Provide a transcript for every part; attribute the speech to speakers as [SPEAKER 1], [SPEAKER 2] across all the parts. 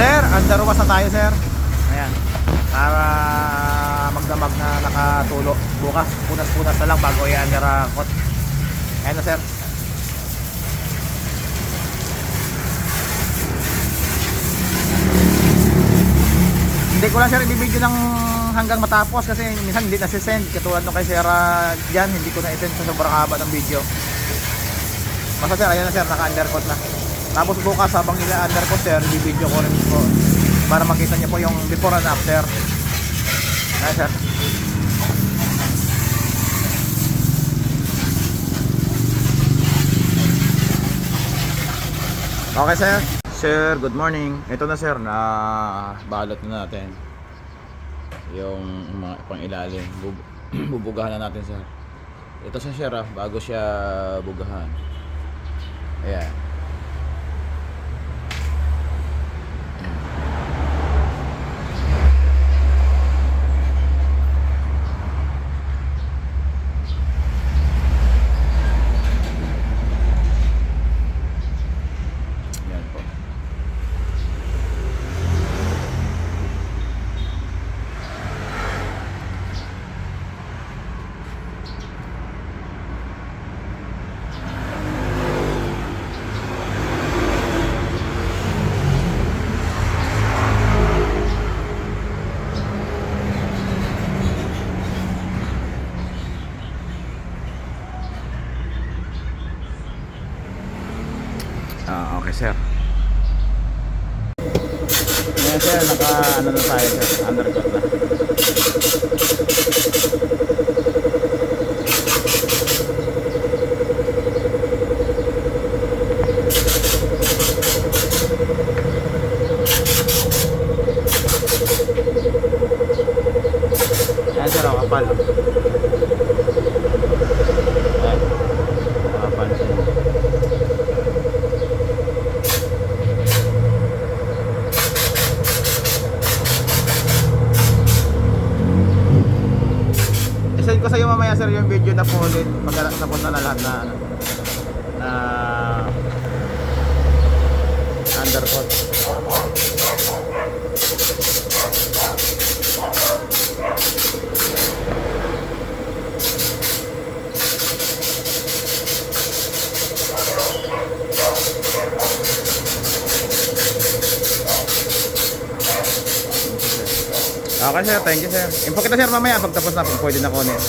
[SPEAKER 1] Sir, underwas na tayo sir. Ayan. Para magdamag na nakatulo. Bukas, punas-punas na lang bago i-undercut. Ayan na sir. Hindi ko lang sir i-video ng hanggang matapos kasi minsan hindi na-send. Katulad nung kay Sir dyan, hindi ko na-send sa sobrang haba ng video. Basta sir, ayan na sir, naka-undercut na. Tapos bukas habang nila-undercut sir, i-video ko rin po para makita niyo po yung before and after. Ayan sir. Okay sir. Sir, good morning. Ito na sir, na balot na natin yung mga pang-ilalim. Bubugahan na natin sir. Ito siya sir bago siya bugahan. Ayan. Ayan po. Okay sir. Ngayon sir, naka ano na tayo sir, undercut na. Ayan sir, kapal. Ayan, kapal sir. I-send ko sa iyo mamaya sir yung video na full pag tapos na lahat na na undercut. Okay sir, thank you sir. Info kita sir mamaya pag tapos na, pag pwede na kunin.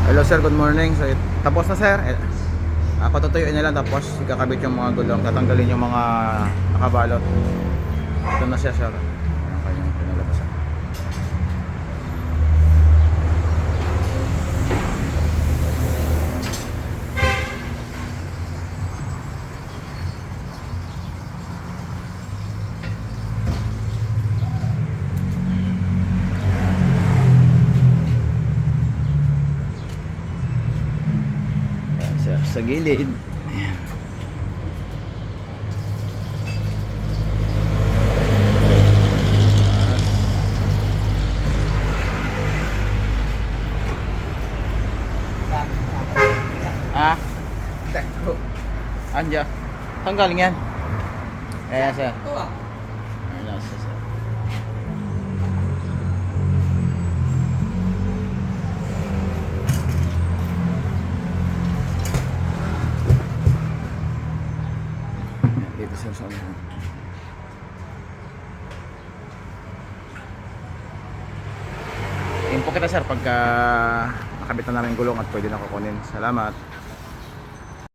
[SPEAKER 1] Hello sir, good morning. So, tapos na sir. Patutuyuin na lang tapos ikakabit yung mga gulong, tatanggalin yung mga nakabalot. Ito na siya sir. Ayan kanyang pinalabasan. Sa gilid. Ah? Anja. Saan galing yan? Ayan sir. Ayan sir. Dito sir sa unahan. Info kita sir pagka nakabit na namin gulong at pwede na kukunin. Salamat.